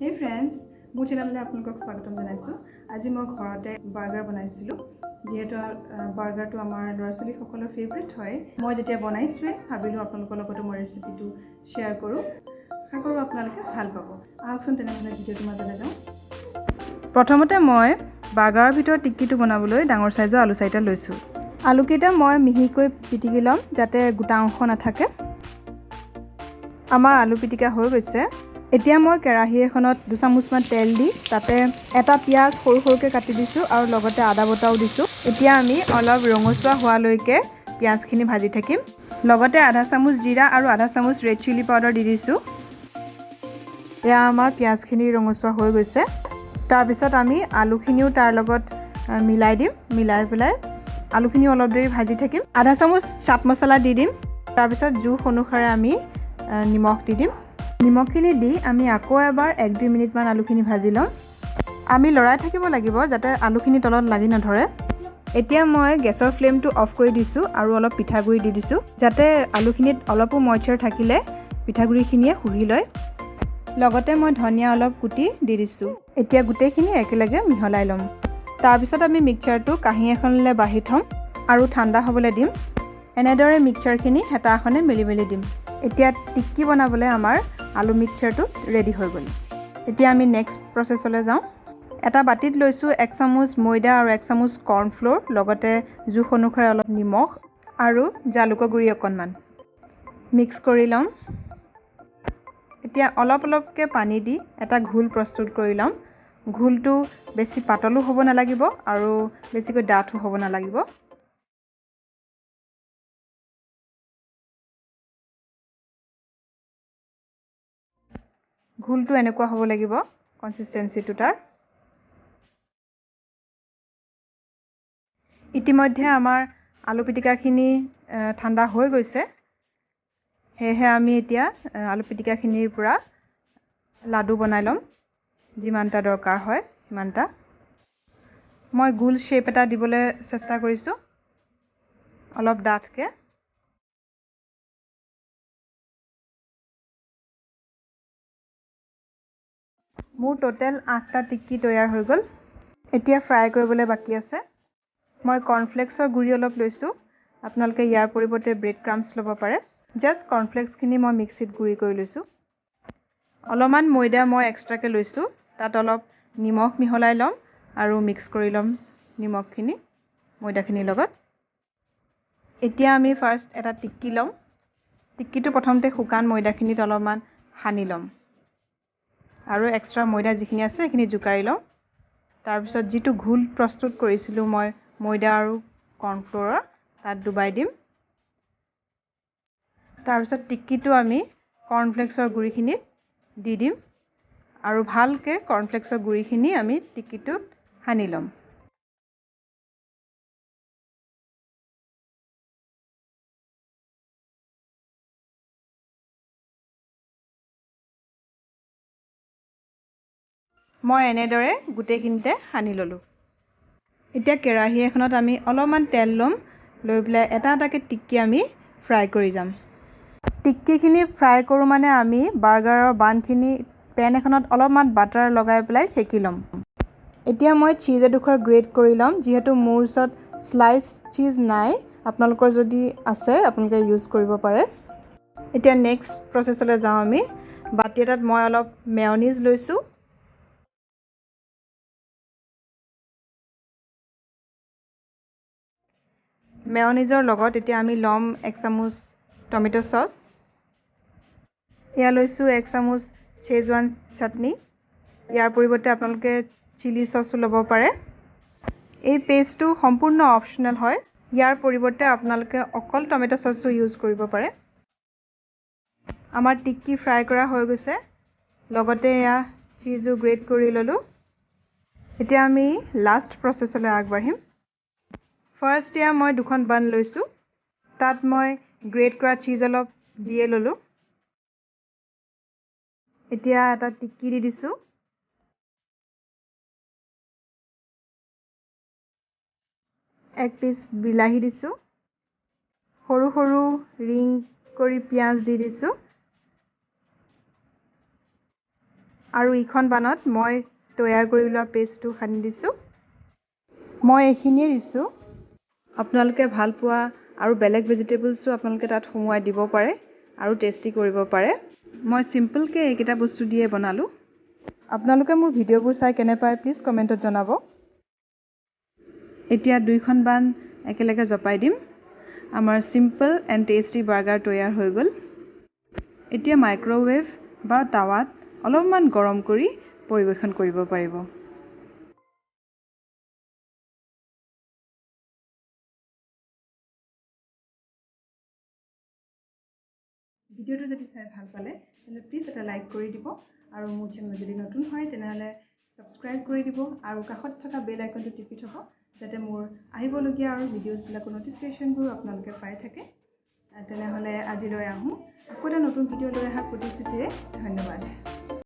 Hey friends, মোৰ চেনেললৈ আপোনালোকক স্বাগতম জনাইছোঁ। আজি মই ঘৰতে বাৰ্গাৰ বনাইছিলোঁ। যেহেতু বাৰ্গাৰটো আমাৰ ল'ৰা-ছোৱালীসকলৰ ফেভৰেট হয়, মই যেতিয়া বনাইছোঁৱে ভাবিলোঁ আপোনালোকৰ লগতো মই ৰেচিপিটো শ্বেয়াৰ কৰোঁ। আশা কৰোঁ আপোনালোকে ভাল পাব। আহকচোন তেনেহ'লে ভিডিঅ'টোৰ মাজলৈ যাওঁ। প্ৰথমতে মই বাৰ্গাৰৰ ভিতৰত টিক্কিটো বনাবলৈ ডাঙৰ সাইজৰ আলু 4টা লৈছোঁ। আলুকেইটা মই মিহিকৈ পিটিকি ল'ম যাতে গোটা অংশ নাথাকে। আমাৰ আলু পিটিকা হৈ গৈছে। এতিয়া মই কেৰাহী এখনত 2 চামুচমান তেল দি তাতে এটা পিয়াজ সৰু সৰুকৈ কাটি দিছোঁ আৰু লগতে আদা বটাও দিছোঁ। এতিয়া আমি অলপ ৰঙচুৱা হোৱালৈকে পিয়াজখিনি ভাজি থাকিম। লগতে আধা চামুচ জিৰা আৰু আধা চামুচ ৰেড চিলি পাউডাৰ দি দিছোঁ। এয়া আমাৰ পিয়াজখিনি ৰঙচুৱা হৈ গৈছে। তাৰপিছত আমি আলুখিনিও তাৰ লগত মিলাই দিম। মিলাই পেলাই আলুখিনি অলপ দেৰি ভাজি থাকিম। আধা চামুচ চাট মছলা দি দিম। তাৰপিছত জোখ অনুসাৰে আমি নিমখ দি দিম। নিমখখিনি দি আমি আকৌ এবাৰ 1-2 মিনিটমান আলুখিনি ভাজি ল'ম। আমি লৰাই থাকিব লাগিব যাতে আলুখিনি তলত লাগি নধৰে। এতিয়া মই গেছৰ ফ্লেমটো অফ কৰি দিছোঁ আৰু অলপ পিঠাগুড়ি দি দিছোঁ যাতে আলুখিনিত অলপো মইশ্চাৰ থাকিলে পিঠাগুড়িখিনিয়ে শুহি লয়। লগতে মই ধনিয়া অলপ কুটি দি দিছোঁ। এতিয়া গোটেইখিনি একেলগে মিহলাই ল'ম। তাৰপিছত আমি মিক্সাৰটো কাঁহী এখনলৈ বাঢ়ি থ'ম আৰু ঠাণ্ডা হ'বলৈ দিম। এনেদৰে মিক্সাৰখিনি হেতা এখনে মেলি মেলি দিম। এতিয়া টিক্কি বনাবলৈ আমাৰ আলু মিক্সাৰটো ৰেডি হৈ গ'ল। এতিয়া আমি নেক্সট প্ৰচেছলৈ যাওঁ। এটা বাটিত লৈছোঁ 1 চামুচ ময়দা আৰু 1 চামুচ কৰ্ণফ্ল'ৰ, লগতে জোখ অনুসাৰে অলপ নিমখ আৰু জালুকৰ গুড়ি অকণমান মিক্স কৰি ল'ম। এতিয়া অলপ অলপকৈ পানী দি এটা ঘোল প্ৰস্তুত কৰি ল'ম। ঘোলটো বেছি পাতলো হ'ব নালাগিব আৰু বেছিকৈ ডাঠো হ'ব নালাগিব। ঘোলটো এনেকুৱা হ'ব লাগিব কনচিষ্টেঞ্চিটো তাৰ। ইতিমধ্যে আমাৰ আলু পিটিকাখিনি ঠাণ্ডা হৈ গৈছে। সেয়েহে আমি এতিয়া আলু পিটিকাখিনিৰ পৰা লাডু বনাই ল'ম। যিমানটা দৰকাৰ হয় সিমানটা। মই গোল শ্বেপ এটা দিবলৈ চেষ্টা কৰিছোঁ, অলপ ডাঠকৈ। মোৰ টোটেল 8টা টিক্কি তৈয়াৰ হৈ গ'ল। এতিয়া ফ্ৰাই কৰিবলৈ বাকী আছে। মই কৰ্ণফ্লেক্সৰ গুড়ি অলপ লৈছোঁ। আপোনালোকে ইয়াৰ পৰিৱৰ্তে ব্ৰেড ক্ৰাম্বছ ল'ব পাৰে। জাষ্ট কৰ্ণফ্লেক্সখিনি মই মিক্সিত গুড়ি কৰি লৈছোঁ। অলপমান ময়দা মই এক্সট্ৰাকৈ লৈছোঁ। তাত অলপ নিমখ মিহলাই ল'ম আৰু মিক্স কৰি ল'ম নিমখখিনি ময়দাখিনিৰ লগত। এতিয়া আমি ফাৰ্ষ্ট এটা টিক্কি ল'ম। টিক্কিটো প্ৰথমতে শুকান ময়দাখিনিত অলপমান সানি ল'ম আৰু এক্সট্ৰা ময়দা যিখিনি আছে সেইখিনি জোকাৰি লওঁ। তাৰপিছত যিটো ঘোল প্ৰস্তুত কৰিছিলোঁ মই ময়দা আৰু কৰ্ণফ্ল'ৰৰ, তাত ডুবাই দিম। তাৰপিছত টিক্কিটো আমি কৰ্ণফ্লেক্সৰ গুড়িখিনিত দি দিম আৰু ভালকৈ কৰ্ণফ্লেক্সৰ গুড়িখিনি আমি টিক্কিটোত সানি ল'ম। মই এনেদৰে গোটেইখিনিতে সানি ল'লোঁ। এতিয়া কেৰাহী এখনত আমি অলপমান তেল ল'ম। লৈ পেলাই এটা এটাকৈ টিক্কি আমি ফ্ৰাই কৰি যাম। টিক্কিখিনি ফ্ৰাই কৰোঁ মানে আমি বাৰ্গাৰৰ বানখিনি পেন এখনত অলপমান বাটাৰ লগাই পেলাই সেকি ল'ম। এতিয়া মই চীজ এডোখৰ গ্ৰেট কৰি ল'ম। যিহেতু মোৰ ওচৰত স্লাইচ চীজ নাই, আপোনালোকৰ যদি আছে আপোনালোকে ইউজ কৰিব পাৰে। এতিয়া নেক্সট প্ৰচেছলৈ যাওঁ আমি। বাটি এটাত মই অলপ মেয়নিজ লৈছোঁ। মেয়নিজৰ লগত এতিয়া আমি ল'ম 1 চামুচ টমেটো চচ। এয়া লৈছোঁ 1 চামুচ শ্বেজৱান চাটনি। ইয়াৰ পৰিৱৰ্তে আপোনালোকে চিলি চচো ল'ব পাৰে। এই পেষ্টটো সম্পূৰ্ণ অপশ্যনেল হয়। ইয়াৰ পৰিৱৰ্তে আপোনালোকে অকল টমেটো চচো ইউজ কৰিব পাৰে। আমাৰ টিক্কি ফ্ৰাই কৰা হৈ গৈছে। লগতে এয়া চীজো গ্ৰেট কৰি ল'লোঁ। এতিয়া আমি লাষ্ট প্ৰচেছলৈ আগবাঢ়িম। ফাৰ্ষ্ট এয়া মই 2খন বান লৈছোঁ। তাত মই গ্ৰেট কৰা চীজ অলপ দিয়ে ল'লোঁ। এতিয়া এটা টিক্কি দি দিছোঁ। এক পিচ বিলাহী দিছোঁ। সৰু সৰু ৰিং কৰি পিঁয়াজ দি দিছোঁ। আৰু ইখন বানত মই তৈয়াৰ কৰি লোৱা পেষ্টটো সানি দিছোঁ। মই এইখিনিয়ে দিছোঁ। আপোনালোকে ভাল পোৱা আৰু বেলেগ ভেজিটেবলছো আপোনালোকে তাত সোমোৱাই দিব পাৰে আৰু টেষ্টি কৰিব পাৰে। মই চিম্পলকৈ এইকেইটা বস্তু দিয়ে বনালোঁ। আপোনালোকে মোৰ ভিডিঅ'বোৰ চাই কেনে পায় প্লিজ কমেণ্টত জনাব। এতিয়া দুইখন বান একেলগে জপাই দিম। আমাৰ চিম্পল এণ্ড টেষ্টি বাৰ্গাৰ তৈয়াৰ হৈ গ'ল। এতিয়া মাইক্ৰ'ৱেভ বা টাৱাত অলপমান গৰম কৰি পৰিৱেশন কৰিব পাৰিব। ভিডিঅ'টো যদি চাই ভাল পালে তেন্তে প্লিজ এটা লাইক কৰি দিব আৰু মোৰ চেনেল যদি নতুন হয় তেনেহ'লে ছাবস্ক্ৰাইব কৰি দিব আৰু কাষত থকা বেল আইকনটো টিপি থ'ব যাতে মোৰ আহিবলগীয়া আৰু ভিডিঅ'জবিলাকৰ ন'টিফিকেশ্যনবোৰ আপোনালোকে পাই থাকে। তেনেহ'লে আজিলৈ আহোঁ। আকৌ এটা নতুন ভিডিঅ' লৈ অহা প্ৰতিশ্ৰুতিৰে ধন্যবাদ।